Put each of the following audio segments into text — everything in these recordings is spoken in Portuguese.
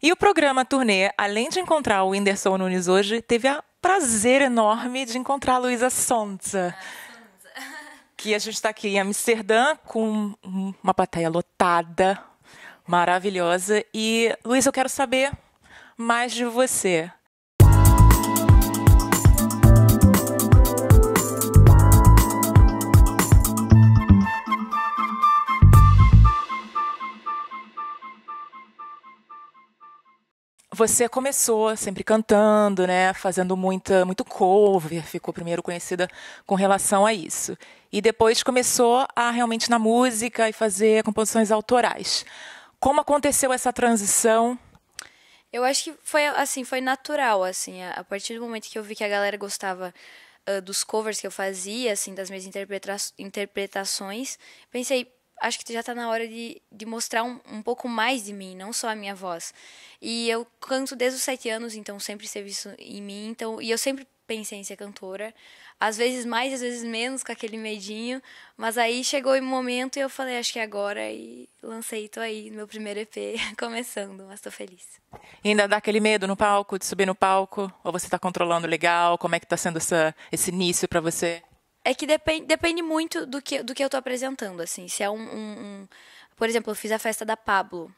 E o programa Turnê, além de encontrar o Whindersson Nunes hoje, teve o prazer enorme de encontrar a Luísa Sonza, que a gente está aqui em Amsterdã com uma plateia lotada, maravilhosa. E, Luísa, eu quero saber mais de você. Você começou sempre cantando, né, fazendo muito cover, ficou primeiro conhecida com relação a isso. E depois começou a realmente na música e fazer composições autorais. Como aconteceu essa transição? Eu acho que foi assim, foi natural, assim, a partir do momento que eu vi que a galera gostava dos covers que eu fazia, assim, das minhas interpretações, pensei, acho que já tá na hora de mostrar um pouco mais de mim, não só a minha voz. E eu canto desde os 7 anos, então sempre esteve isso em mim, então, e eu sempre pensei em ser cantora. Às vezes mais, às vezes menos, com aquele medinho. Mas aí chegou o momento e eu falei, acho que é agora. E lancei, tô aí, no meu primeiro EP, começando, mas tô feliz. E ainda dá aquele medo no palco, de subir no palco? Ou você está controlando legal? Como é que está sendo esse início para você? É que depende muito do que eu tô apresentando, assim. Se é Por exemplo, eu fiz a festa da Pablo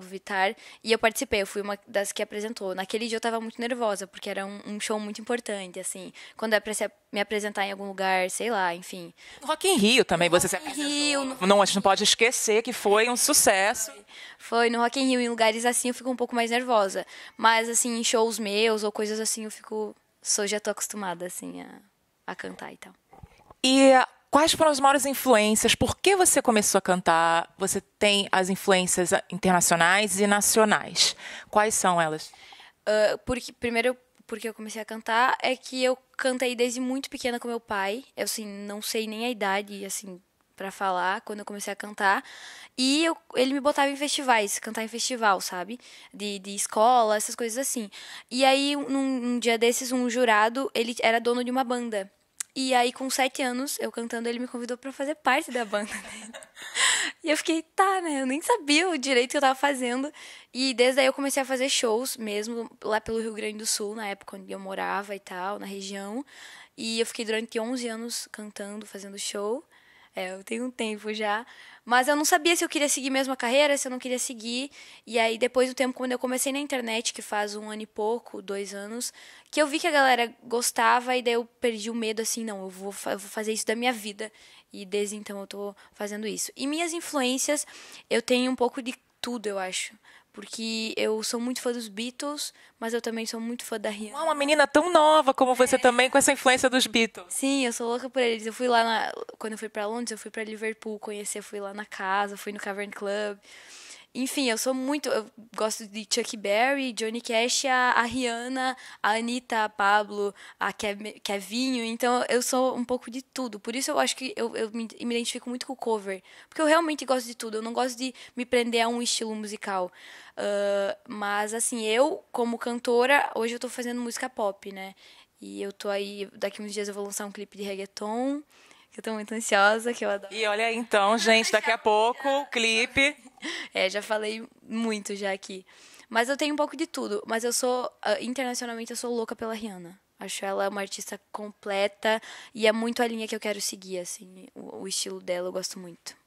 Vittar, e eu participei, eu fui uma das que apresentou. Naquele dia eu tava muito nervosa, porque era um show muito importante, assim. Quando é pra me apresentar em algum lugar, sei lá, enfim. No Rock in Rio também você se Rock in apresentou. Rio, Não, a gente não pode esquecer que foi um sucesso. Foi no Rock in Rio, em lugares assim eu fico um pouco mais nervosa. Mas, assim, em shows meus ou coisas assim, já tô acostumada, assim, a cantar e tal. E quais foram as maiores influências? Por que você começou a cantar? Você tem as influências internacionais e nacionais. Quais são elas? Primeiro, porque eu comecei a cantar, é que eu cantei desde muito pequena com meu pai. Eu, assim, não sei nem a idade, assim, pra falar, quando eu comecei a cantar. E ele me botava em festivais, cantar em festival, sabe? De escola, essas coisas assim. E aí, num dia desses, um jurado, ele era dono de uma banda. E aí, com 7 anos, eu cantando, ele me convidou pra fazer parte da banda dele. E eu fiquei, tá, né? Eu nem sabia o direito que eu tava fazendo. E desde aí eu comecei a fazer shows mesmo, lá pelo Rio Grande do Sul, na época onde eu morava e tal, na região. E eu fiquei durante 11 anos cantando, fazendo show. Eu tenho um tempo já. Mas eu não sabia se eu queria seguir mesmo a carreira, se eu não queria seguir. E aí, depois do tempo, quando eu comecei na internet, que faz 1 ano e pouco, 2 anos, que eu vi que a galera gostava, e daí eu perdi o medo, assim, não, eu vou fazer isso da minha vida. E desde então eu tô fazendo isso. E minhas influências, eu tenho um pouco de tudo, eu acho. Porque eu sou muito fã dos Beatles, mas eu também sou muito fã da Rihanna. Uma menina tão nova como você também, com essa influência dos Beatles. Sim, eu sou louca por eles. Eu fui lá quando eu fui pra Londres, eu fui pra Liverpool conhecer, fui lá na casa, fui no Cavern Club. Enfim, eu gosto de Chuck Berry, Johnny Cash, a Rihanna, a Anitta, a Pablo, a Kevinho, então eu sou um pouco de tudo. Por isso eu acho que eu me identifico muito com o cover, porque eu realmente gosto de tudo, eu não gosto de me prender a um estilo musical. Mas assim, eu, como cantora, hoje eu tô fazendo música pop, né? E eu tô aí, daqui uns dias eu vou lançar um clipe de reggaeton, que eu tô muito ansiosa, que eu adoro. E olha aí, então, gente, daqui a pouco, o clipe. Já falei muito já aqui. Mas eu tenho um pouco de tudo. Mas eu sou, internacionalmente, eu sou louca pela Rihanna. Acho ela uma artista completa e é muito a linha que eu quero seguir, assim. O estilo dela eu gosto muito.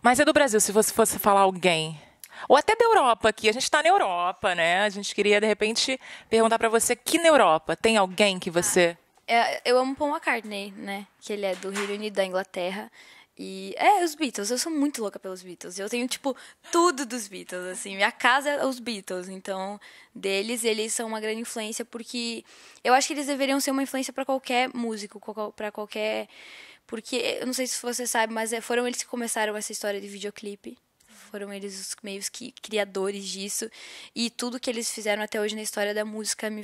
Mas é do Brasil, se você fosse falar alguém. Ou até da Europa aqui. A gente está na Europa, né? A gente queria, de repente, perguntar para você que na Europa tem alguém que você... Eu amo Paul McCartney, né? Que ele é do Reino Unido, da Inglaterra. E os Beatles, eu sou muito louca pelos Beatles. Eu tenho, tipo, tudo dos Beatles, assim. Minha casa é os Beatles. Então, eles são uma grande influência porque eu acho que eles deveriam ser uma influência para qualquer músico, para qualquer. Porque, eu não sei se você sabe, mas foram eles que começaram essa história de videoclipe. Foram eles os meios que criadores disso. E tudo que eles fizeram até hoje na história da música me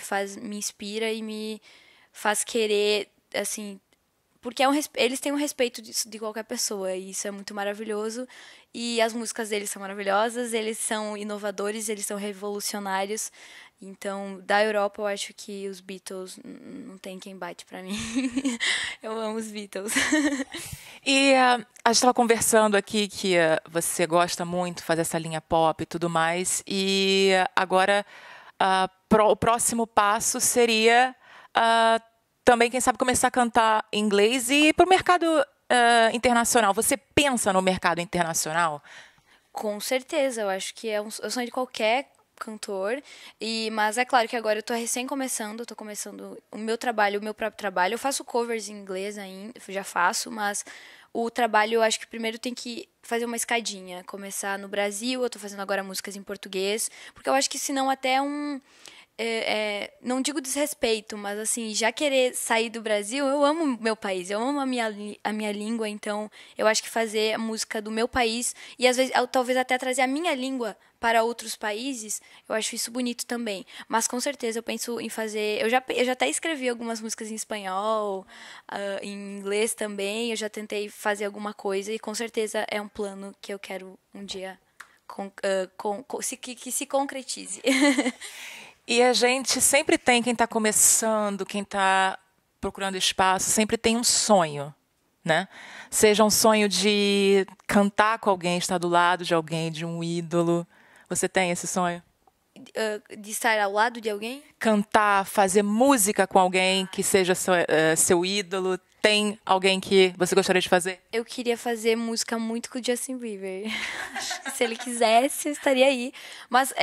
inspira e me faz querer, assim, porque eles têm um respeito de qualquer pessoa, e isso é muito maravilhoso. E as músicas deles são maravilhosas, eles são inovadores, eles são revolucionários. Então, da Europa, eu acho que os Beatles não tem quem bate pra mim. Eu amo os Beatles. E a gente estava conversando aqui que você gosta muito de fazer essa linha pop e tudo mais, e agora o próximo passo seria também, quem sabe, começar a cantar em inglês e ir para o mercado internacional. Você pensa no mercado internacional? Com certeza, eu acho que é um sonho de qualquer cantor, mas é claro que agora eu tô recém começando, tô começando o meu trabalho, o meu próprio trabalho. Eu faço covers em inglês ainda, já faço, mas o trabalho eu acho que primeiro tem que fazer uma escadinha, começar no Brasil, eu tô fazendo agora músicas em português, porque eu acho que senão até não digo desrespeito, mas assim, já querer sair do Brasil, eu amo meu país, eu amo a minha língua, então eu acho que fazer a música do meu país e às vezes talvez até trazer a minha língua para outros países, eu acho isso bonito também. Mas com certeza eu penso em fazer, eu já até escrevi algumas músicas em espanhol, em inglês também, eu já tentei fazer alguma coisa e com certeza é um plano que eu quero um dia que se concretize. E a gente sempre tem, quem está começando, quem está procurando espaço, sempre tem um sonho, né? Seja um sonho de cantar com alguém, estar do lado de alguém, de um ídolo. Você tem esse sonho? De estar ao lado de alguém? Cantar, fazer música com alguém que seja seu ídolo. Tem alguém que você gostaria de fazer? Eu queria fazer música muito com o Justin Bieber. Se ele quisesse, eu estaria aí. Mas,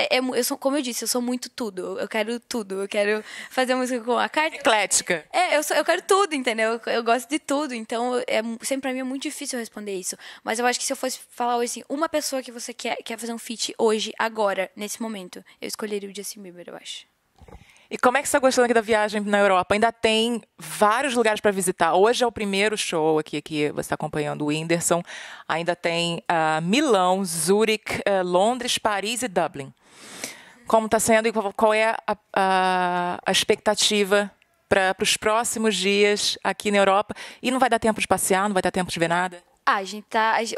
como eu disse, eu sou muito tudo. Eu quero tudo. Eu quero fazer música com a Cardi. Eclética. Eu quero tudo, entendeu? Eu gosto de tudo. Então, sempre pra mim é muito difícil responder isso. Mas eu acho que se eu fosse falar hoje assim, uma pessoa que você quer fazer um feat hoje, agora, nesse momento, eu escolheria o Justin Bieber, eu acho. E como é que você está gostando aqui da viagem na Europa? Ainda tem vários lugares para visitar. Hoje é o primeiro show aqui que você está acompanhando, o Whindersson. Ainda tem Milão, Zurique, Londres, Paris e Dublin. Como está sendo e qual é a expectativa para os próximos dias aqui na Europa? E não vai dar tempo de passear, não vai dar tempo de ver nada?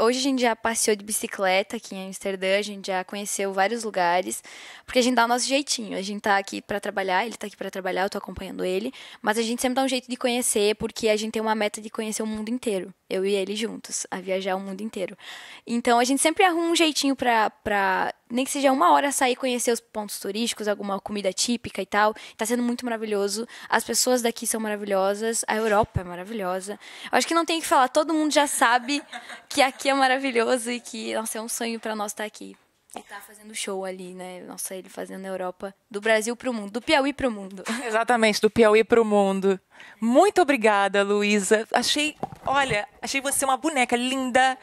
Hoje a gente já passeou de bicicleta aqui em Amsterdã, a gente já conheceu vários lugares, porque a gente dá o nosso jeitinho. A gente tá aqui pra trabalhar, ele tá aqui pra trabalhar, eu tô acompanhando ele, mas a gente sempre dá um jeito de conhecer, porque a gente tem uma meta de conhecer o mundo inteiro, eu e ele juntos, a viajar o mundo inteiro. Então a gente sempre arruma um jeitinho pra nem que seja uma hora sair conhecer os pontos turísticos, alguma comida típica e tal. Tá sendo muito maravilhoso. As pessoas daqui são maravilhosas. A Europa é maravilhosa. Eu acho que não tem o que falar. Todo mundo já sabe que aqui é maravilhoso e que, nossa, é um sonho pra nós estar aqui. Ele tá fazendo show ali, né? Nossa, ele fazendo na Europa, do Brasil pro mundo, do Piauí pro mundo. Exatamente, do Piauí pro mundo. Muito obrigada, Luísa. Achei você uma boneca linda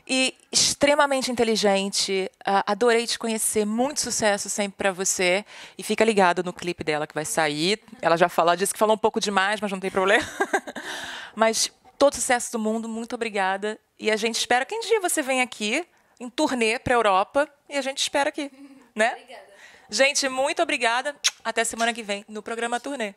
e extremamente inteligente. Adorei te conhecer. Muito sucesso sempre para você. E fica ligado no clipe dela que vai sair. Ela disse que falou um pouco demais, mas não tem problema. Mas todo sucesso do mundo. Muito obrigada. E a gente espera que um dia você venha aqui em turnê para a Europa. E a gente espera aqui, né? Obrigada. Gente, muito obrigada. Até semana que vem no programa Turnê.